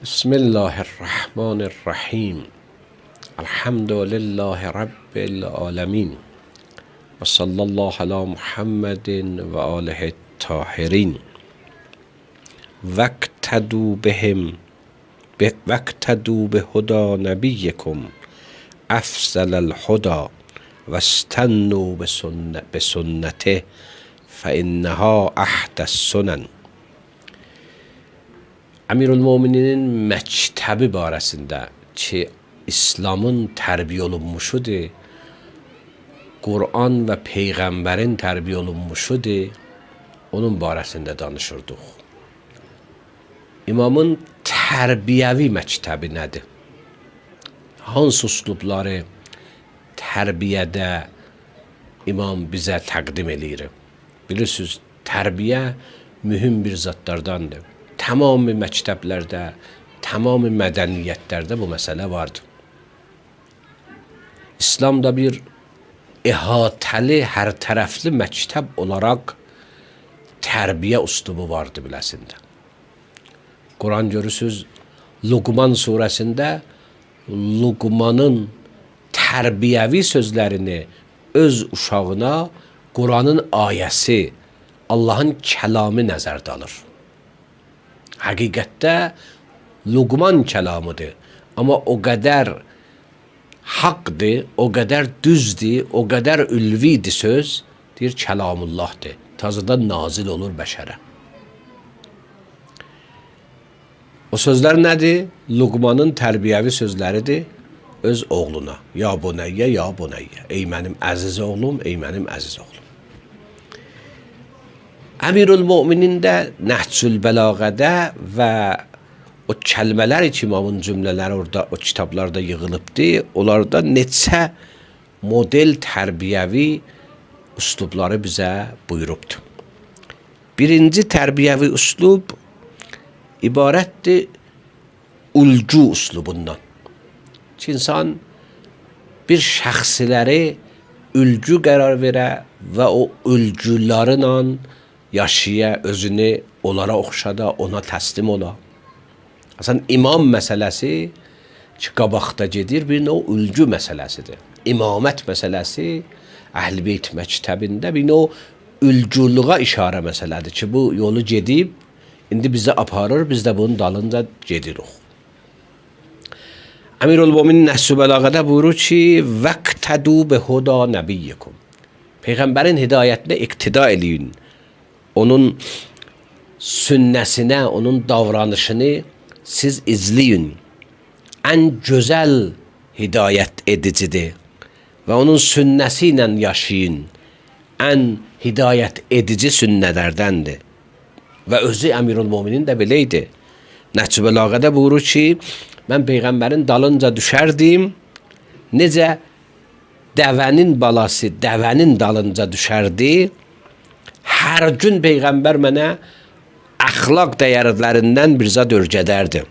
بسم الله الرحمن الرحیم. الحمد لله رب العالمین و صلی الله علی محمد و آله الطاهرین واقتدوا بهدی نبیکم افضل الهدی و استنوا بسنته فانها احدى السنن. Əmirülmömininin məktəbi barəsində ki, İslamın tərbiyə olunmuşudur, Qur'an və Peyğəmbərin tərbiyə olunmuşudur, onun barəsində danışırdıq. İmamın tərbiyəvi məktəbi nədir? Hansı üslubları tərbiyədə imam bizə təqdim eləyir? Bilirsiniz, tərbiyə mühüm bir zatlardandır. Tamamı məktəblərdə, tamamı mədəniyyətlərdə bu məsələ vardır. İslamda bir əhatəli, hər tərəfli məktəb olaraq tərbiyə üslubu vardır biləsində. Quran görürsünüz, Luqman surəsində Luqmanın tərbiyəvi sözlərini öz uşağına Quranın ayəsi, Allahın kəlamı nəzərdə alır. Həqiqətdə Luqman kəlamıdır. Amma o qədər haqdır, o qədər düzdür, o qədər ülvidir söz, deyir kəlamullahdır. Tazıdan nazil olur bəşərə. O sözlər nədir? Luqmanın tərbiyəvi sözləridir öz oğluna. Ya bunəyyə, ya bunəyyə. Ey mənim əziz oğlum, ey mənim əziz oğlum. Əmirülmöminin də Nəhcül Bəlağədə və o kəlmələr ki, imamın cümlələri orada, o kitablarda yığılıbdır, onlarda neçə model tərbiyəvi üslubları bizə buyurubdur. Birinci tərbiyəvi üslub ibarətdir ulcu üslubundan. Ki, insan bir şəxsiləri ülcü qərar verə və o ülcülərlə yaşaya, özünü onlara oxşada, ona təslim ola. Aslında imam məsələsi ki, qabaqda gedir, bir o ülcü məsələsidir. İmamət məsələsi Əhl-i-Beyt məktəbində bir o ülculuğa işarə məsələdir ki, bu yolu gedib, indi bizə aparır, biz də bunun dalınca gedirik. Əmirülmöminin Nəhcül Bəlağədə buyurur ki, vəqtədu bihudâ nəbiyyikum. Peyğəmbərin hidayətinə iqtida eləyin. Onun sünnəsinə, onun davranışını siz izləyin. Ən gözəl hidayət edicidir və onun sünnəsi ilə yaşayın. Ən hidayət edici sünnələrdəndir. Və özü Əmirülmöminin də belə idi. Nəhcül Bəlağədə buyurur ki, mən Peyğəmbərin dalınca düşərdim, necə dəvənin balası dəvənin dalınca düşərdi, hər gün Peyğəmbər mənə əxlaq dəyərlərindən bir zad öyrədərdi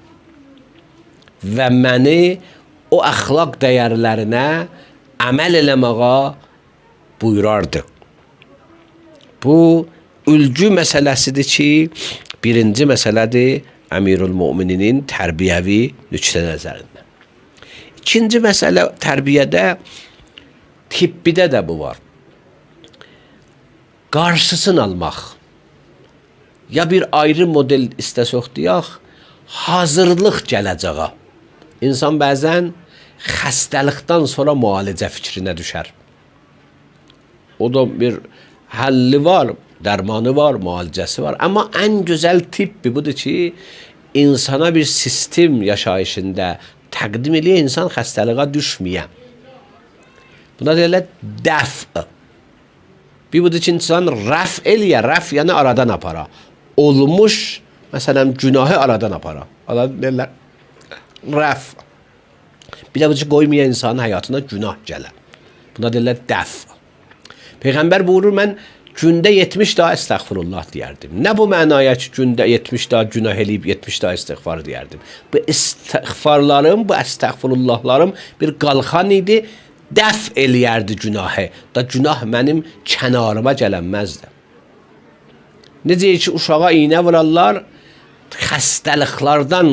və məni o əxlaq dəyərlərinə əməl eləməyə buyurardı. Bu, ülcü məsələsidir ki, birinci məsələdir Əmirülmömininin tərbiyəvi nüqtə nəzərindən. İkinci məsələ tərbiyədə, tibbidə də bu var. Qarşısını almaq. Ya bir ayrı model istəsək deyək, hazırlıq gələcəyə. İnsan bəzən xəstəlikdən sonra müalicə fikrinə düşər. O da bir həlli var, dərmanı var, müalicəsi var. Amma ən gözəl tibbi budur ki, insana bir sistem yaşayışında təqdim eləyir, insan xəstəliğə düşməyə. Buna deyirlər dəf. Bir budur ki, insan rəf eləyə, rəf yəni aradan apara. Olmuş, məsələn, günahı aradan apara. Aradan deyirlər, rəf. Bir də budur ki, qoymaya insanın həyatına günah gələ. Buna deyirlər dəf. Peyğəmbər buyurur, mən gündə 70 daha əstəğfirullah deyərdim. Nə bu mənaya ki, gündə 70 daha günah eləyib, 70 daha istiğfar deyərdim. Bu istiğfarlarım, bu əstəğfirullahlarım bir qalxan idi, dəf eləyərdi günahı. Da günah mənim kənarıma gələnməzdi. Necə ki, uşağa iynə vurarlar, xəstəliklərdən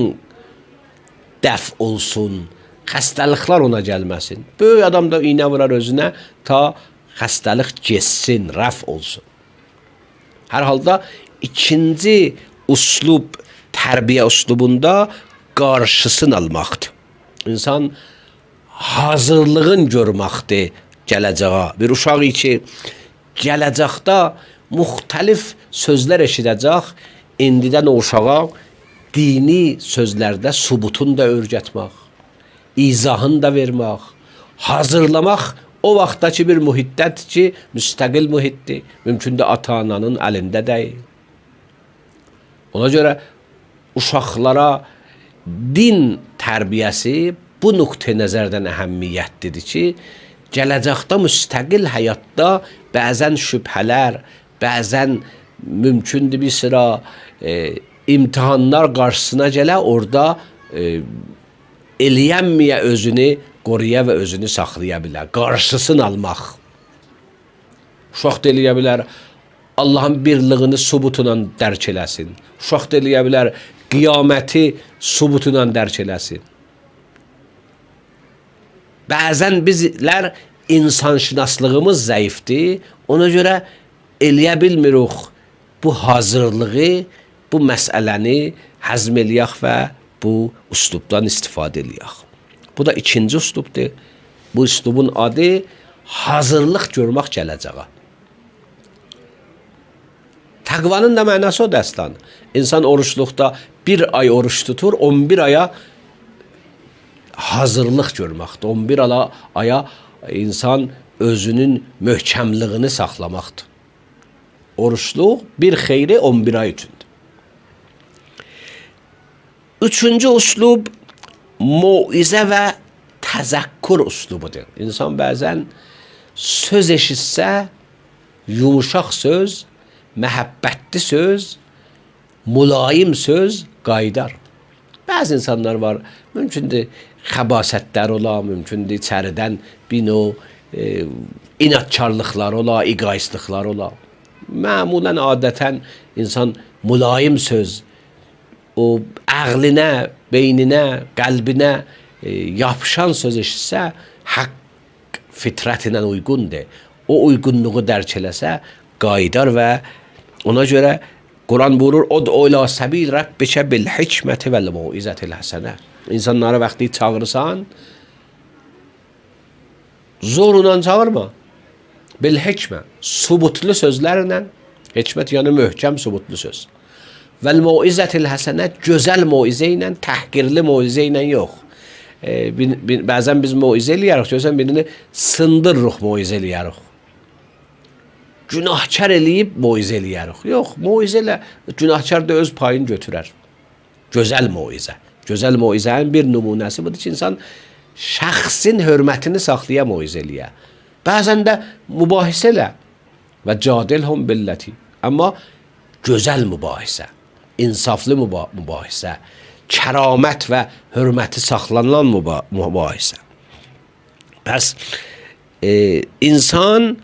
dəf olsun, xəstəliklər ona gəlməsin. Böyük adam da iynə vurar özünə ta xəstəlik geçsin, rəf olsun. Hər halda ikinci uslub, tərbiyə uslubunda qarşısını almaqdır. İnsan hazırlığın görməkdir gələcəyə. Bir uşaq ki, gələcəkdə müxtəlif sözlər eşidəcək, indidən o uşağa dini sözlərdə subutunu da öyrətmək, izahını da vermək, hazırlamaq o vaxtdakı bir mühitdədir ki, müstəqil mühitdir, mümkün də ata-ananın əlində deyil. Ona görə uşaqlara din tərbiyəsi bu nöqtə nəzərdən əhəmiyyətlidir ki, gələcəkdə müstəqil həyatda bəzən şübhələr, bəzən mümkündür bir sıra imtihanlar qarşısına gələ, orada eləyənməyə özünü qoruya və özünü saxlaya bilər. Qarşısını almaq. Uşaq da eləyə bilər, Allahın birliyini subutla dərk eləsin. Uşaq da eləyə bilər, qiyaməti subutla dərk eləsin. Bəzən bizlər insanşünaslığımız zəifdir, ona görə eləyə bilmirik bu hazırlığı, bu məsələni həzm eləyək və bu üslubdan istifadə eləyək. Bu da ikinci üslubdur. Bu üslubun adı hazırlıq görmək gələcəyə. Təqvanın da mənası o dəstan. İnsan oruçluqda bir ay oruç tutur, 11 aya hazırlıq görməkdir. 11 aya insan özünün möhkəmliyini saxlamaqdır. Oruçluq bir xeyri 11 ay üçündür. Üçüncü üslub mauizə və təzəkkür üslubudur. İnsan bəzən söz eşitsə, yumuşaq söz, məhəbbətli söz, mülayim söz qaydar. Bəzi insanlar var, mümkündür xəbasətlər ola, mümkündür içəridən bir inatkarlıqlar ola, egoistliklar ola. Məmulən, adətən insan mülayim söz, o ağlinə, beyninə, qəlbinə yapışan söz eşitsə, haqq fitrətinə uyğundur. O uyğunluğu dərk eləsə, qaydar və ona görə Quran buyurur, "Ud'u ila sabil rabbike bil hikmeti vel mauizatil hasene." İnsanları vaxtı çağırırsan, zorla çağırma. Bil hikmə, subutlu sözlərlə, hikmət yəni möhkəm subutlu söz. Vəl mauizatil hasene, gözəl maizə ilə, təhqirli maizə ilə yox. Bəzən biz maizə eləyərik, görsən birini sındırırıq maizə eləyərik. Günahkar eləyib maizə eləyərik. Yox, maizə ilə günahkar da öz payını götürər. Gözəl maizə. Gözəl maizənin bir nümunəsi budur ki, insan şəxsin hörmətini saxlaya maizə eləyə. Bəzən də mübahisə elə və cadilhum billəti. Amma gözəl mübahisə, insaflı mübahisə, kəramət və hörməti saxlanılan mübahisə. Bəs insan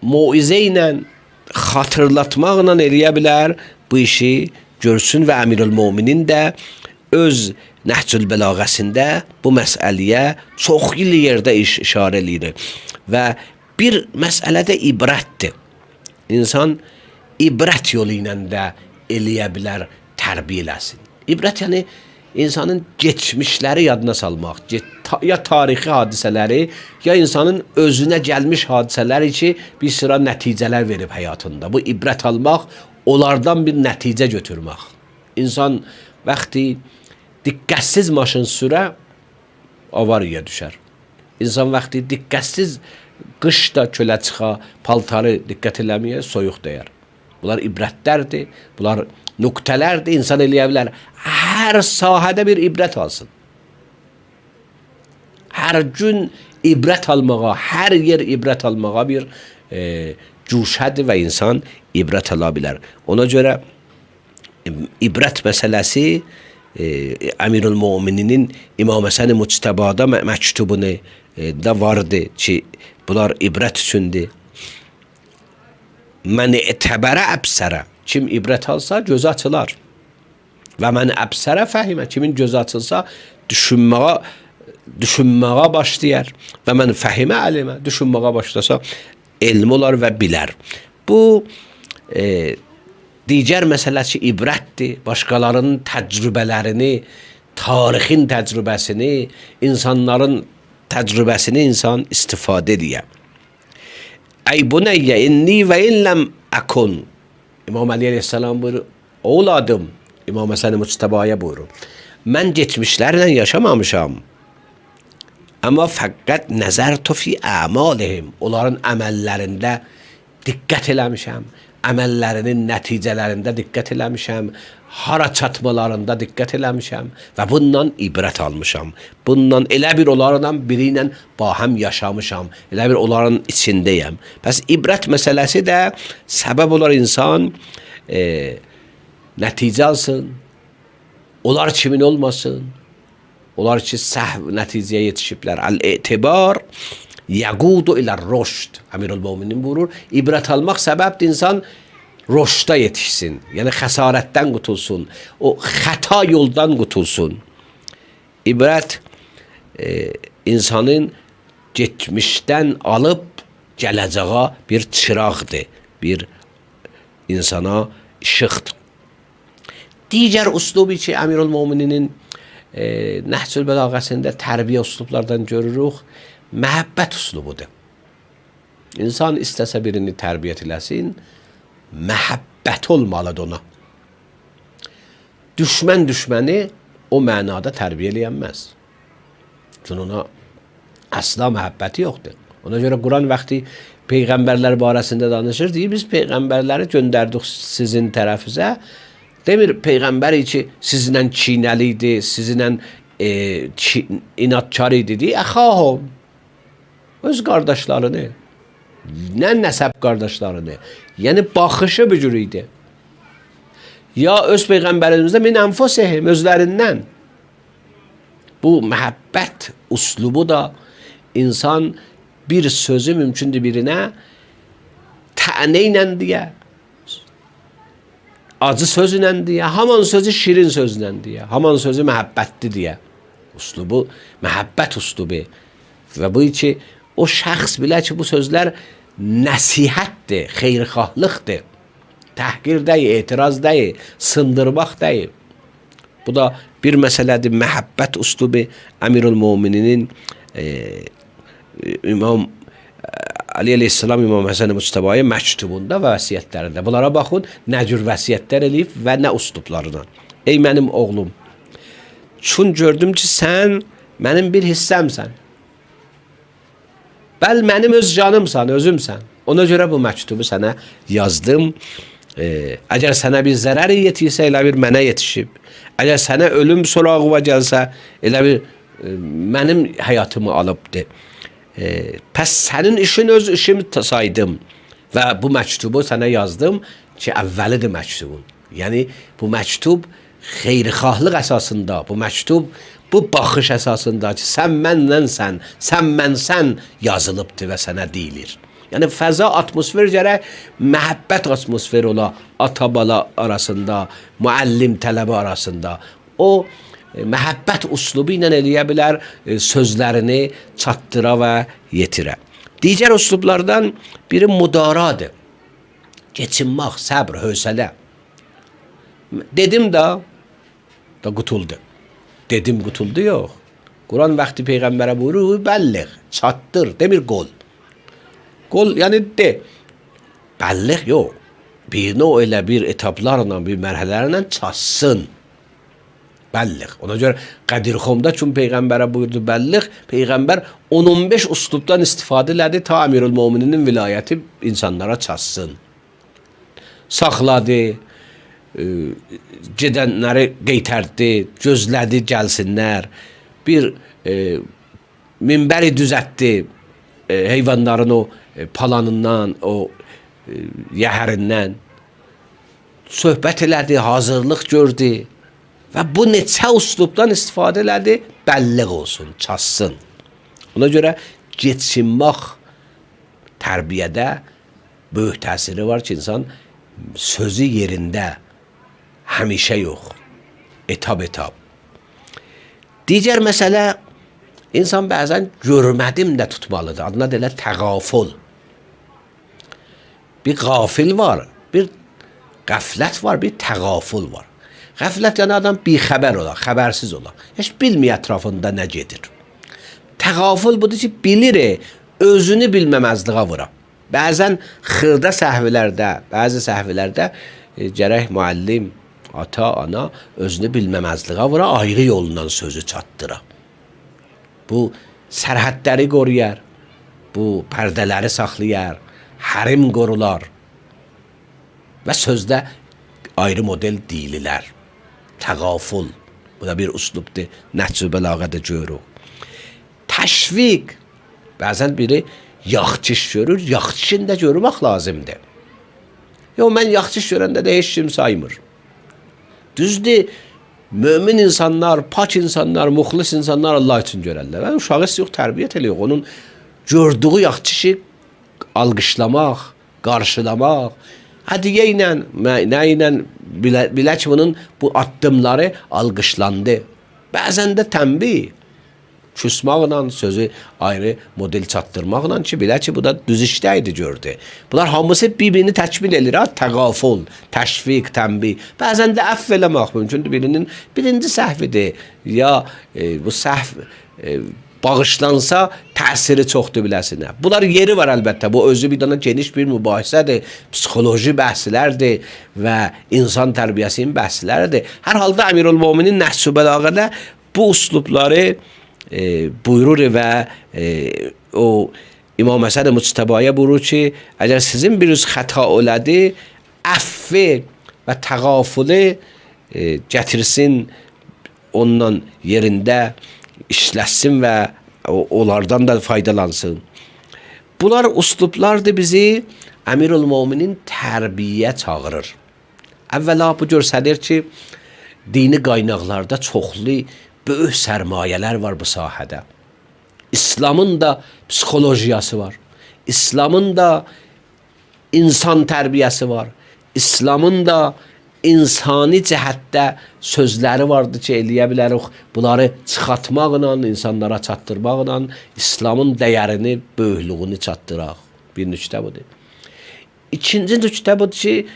maizə ilə, xatırlatmaqla eləyə bilər bu işi görsün və Əmirül-Möminin də öz Nəhcül Bəlağəsində bu məsələyə çox yerdə işarə eləyir. Və bir məsələ də ibrətdir. İnsan ibrət yolu ilə də eləyə bilər, tərbiyə eləsin. İbrət yəni insanın geçmişləri yadına salmaq, ya tarixi hadisələri, ya insanın özünə gəlmiş hadisələri ki, bir sıra nəticələr verib həyatında. Bu ibrət almaq, onlardan bir nəticə götürmək. İnsan vaxtı diqqətsiz maşın sürə, avariyaya düşər. İnsan vaxtı diqqətsiz qışda kölə çıxa, paltarı diqqət eləməyə, soyuq dəyər. Bunlar ibrətlərdir, bunlar nöqtələrdir, insan eləyə bilər. Hər sahədə bir ibrət alsın. Hər gün ibrət almağa, hər yer ibrət almağa bir cuşədir və insan ibrət ala bilər. Ona görə ibrət məsələsi Əmirül-Mömininin İmam Həsən Muctəbada məktubunu da vardı ki, bunlar ibrət üçündür. Mən etəbərə əbsərə, kim ibrət alsa gözü açılar. Və mən əbsərə fəhimə, kimin gözü açılsa düşünməyə başlayar. Və mən fəhimə əlimə, düşünməyə başlasa elm olar və bilər. Bu digər məsələsi ibrətdir. Başqalarının təcrübələrini, tarixin təcrübəsini, insanların təcrübəsini insan istifadə edir. Ey buneyyə inni və illəm əkun. İmam Əli əleyhissalam buyurur, oğladım, İmam Həsən Müctəbaya buyurur. Mən geçmişlərlə yaşamamışam. Amma fəqət nəzərtu fi əmalihim. Onların əməllərində diqqət eləmişəm. Əməllərinin nəticələrində diqqət eləmişəm. Hara çatmalarında diqqət eləmişəm. Və bundan ibrət almışam. Bundan elə bir onlardan biri ilə bahəm yaşamışam. Elə bir onların içindəyəm. Bəs ibrət məsələsi də səbəb olar insan nəticə alsın. Onlar kimin olmasın? Onlar ki səhv nəticəyə yetişiblər. Əl-etibar yəqudu ilə rüşd. Əmirül-Möminin buyurur. İbrət almaq səbəbdir insan rüşdə yetişsin. Yəni xəsarətdən qutulsun. O xəta yoldan qutulsun. İbrət insanın getmişdən alıb gələcəyə bir çıraqdır. Bir insana işıqdır. Digər uslubu ki Əmirül-Möminin Nəhcül Bəlağəsində tərbiyə uslublardan görürük, məhəbbət uslubudur. İnsan istəsə birini tərbiyyət eləsin, məhəbbət olmalıdır ona. Düşməni o mənada tərbiyə eləyənməz. Çünki ona əsla məhəbbəti yoxdur. Ona görə Quran vaxtı peyğəmbərlər barəsində danışır, deyir, biz peyğəmbərləri göndərdik sizin tərəfizə. Demir peyğəmbər ki sizinlə çiynəli idi, sizinlə inadkar idi, deyir, əxahum, öz qardaşlarını, nə nəsəb qardaşlarını, yəni baxışı bu cür idi. Ya öz peyğəmbərimizdə min ənfusihim, özlərindən. Bu məhəbbət uslubu da insan bir sözü mümkündür birinə tənə ilə deyə, acı sözlə deyə, haman sözü şirin sözlə deyə, haman sözü məhəbbətli deyə. Uslubu, məhəbbət uslubu. Və bu ki, o şəxs bilə ki, bu sözlər nəsihətdir, xeyrxahlıqdır, təhqir deyil, etiraz deyil, sındırmaq deyil. Bu da bir məsələdir, məhəbbət uslubu Əmirül-Möminin İmam Ali əleyhissalam İmam Həsən Müctəbaya məktubunda və vəsiyyətlərində. Bunlara baxın, nə cür vəsiyyətlər eləyib və nə uslublarına. Ey mənim oğlum, çün gördüm ki, sən mənim bir hissəmsən. Bəl mənim öz canımsan, özümsən. Ona görə bu məktubu sənə yazdım. Əgər sənə bir zərər yetirsə, elə bir mənə yetişib. Əgər sənə ölüm sorağıma gəlsə, elə bir mənim həyatımı alıbdır. Pəs sənin işin öz işimi saydım və bu məktubu sənə yazdım ki, əvvəlidir məktubun. Yəni, bu məktub xeyrxahlıq əsasında, bu məktub bu baxış əsasında ki, sən mənlənsən, sən mənsən yazılıbdır və sənə deyilir. Yəni, fəza atmosfer gərək məhəbbət atmosferi ola, ata-bala arasında, müəllim tələbə arasında. O, məhəbbət uslubu ilə eləyə bilər, sözlərini çatdıra və yetirə. Digər uslublardan biri müdaradır. Geçinmək, səbr, hövsələ. Dedim da qutuldu. Dedim qutuldu, yox. Quran vaxtı Peyğəmbərə buyurur, bəlliq, çatdır, demir qol. Qol, yəni de. Bəlliq, yox. Birini o elə bir etaplarla, bir mərhələlərlə çatsın. Bəlliq. Ona görə Qədirxumda çünki Peyğəmbərə buyurdu bəlliq, Peyğəmbər 10-15 uslubdan istifadə elədi ta Əmirül-Möminin vilayəti insanlara çatsın. Saxladı, gedənləri qeytərdi, gözlədi gəlsinlər, bir minbəri düzətdi, heyvanların o palanından, o yəhərindən, söhbət elədi, hazırlıq gördü. Və bu neçə uslubdan istifadə elədi, bəlliq olsun, çatsın. Ona görə geçinmək tərbiyədə böyük təsiri var ki, insan sözü yerində, həmişə yox. Etab. Digər məsələ, insan bəzən görmədim də tutmalıdır. Adına deyirlər təğaful. Bir qafil var, bir qəflət var, bir təğaful var. Qəflət yəni adam bixəbər olar, xəbərsiz olar. Heç bilmir ətrafında nə gedir. Təğaful budur ki, bilir, özünü bilməməzliğə vura. Bəzən xırda səhvlərdə, bəzi səhvlərdə gərək müəllim, ata, ana özünü bilməməzliğə vura, ayrı yolundan sözü çatdıra. Bu sərhədləri qoruyar, bu pərdələri saxlayar, hərim qorular və sözdə ayrı model deyililər. Təğaful, bu da bir uslubdur, Nəhcü Bəlağədə görürük. Təşviq, bəzən biri yaxşı iş görür, yaxşı işini də görmək lazımdır. Yox, mən yaxşı iş görəndə də heç kim saymır. Düzdür, mömin insanlar, pak insanlar, muxlis insanlar Allah üçün görərlər. Yəni, uşağı yox, tərbiyyət eləyək. Onun gördüyü yaxşı işi alqışlamaq, qarşılamaq, hədiyə ilə, nə ilə bilək ki, bunun bu addımları alqışlandı. Bəzən də tənbih, küsmaqla, sözü ayrı model çatdırmaqla ki, bilək ki, bu da düz işdəydi gördü. Bunlar hamısı bir-birini təkmil edir, təğaful, təşviq, tənbih. Bəzən də əfv eləmək mümkündür, birinin birinci səhvidir, ya bu səhv bağışlansa təsiri çoxdur biləsinə. Bunlar yeri var əlbəttə, bu özü bir dana geniş bir mübahisədir, psixoloji bəhslərdir və insan tərbiyəsinin bəhsləridir. Hər halda Əmirülmöminin Nəhcü Bəlağədə bu uslubları buyurur və o İmam Həsən Müctəbaya buyurur ki, əgər sizin bir xəta elədi, əffi və təğafülü gətirsin, ondan yerində işləsin və onlardan da faydalansın. Bunlar uslublardır bizi Əmirülmöminin tərbiyə çağırır. Əvvəla bu görsədir ki, dini qaynaqlarda çoxlu böyük sərmayələr var bu sahədə. İslamın da psixolojiyası var. İslamın da insan tərbiyəsi var. İslamın da insani cəhətdə sözləri vardır ki, eləyə bilərik. Bunları çıxartmaqla, insanlara çatdırmaqla İslamın dəyərini, böyüklüyünü çatdıraq. Bir nüqtə budur. İkinci nüqtə budur ki,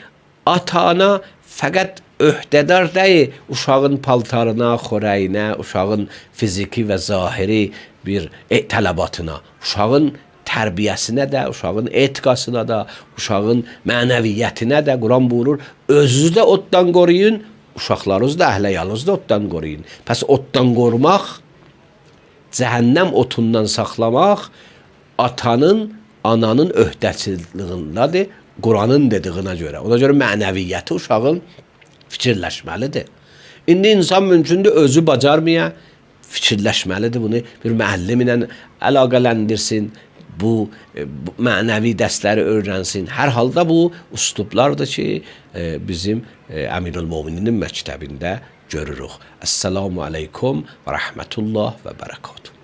ata-ana fəqət öhdədar deyil, uşağın paltarına, xörəyinə, uşağın fiziki və zahiri bir tələbatına, uşağın tərbiyəsinə də, uşağın etikasına da, uşağın mənəviyyətinə də Quran buyurur, özünüzü də oddan qoruyun, uşaqlarınızı da, əhləyalınızı da oddan qoruyun. Pəs oddan qorumaq, cəhənnəm otundan saxlamaq atanın, ananın öhdəçiliyindadır, Quranın dediyinə görə. Ona görə mənəviyyəti uşağın fikirləşməlidir. İndi insan mümkündür özü bacarmaya, fikirləşməlidir, bunu bir müəllim ilə əlaqələndirsin, bu mənəvi dərsləri öyrənsin. Hər halda bu uslublardır ki, bizim Əmirülmöminin məktəbində görürük. Əssalamu aleykum və rəhmətullah və bərəkatuhu.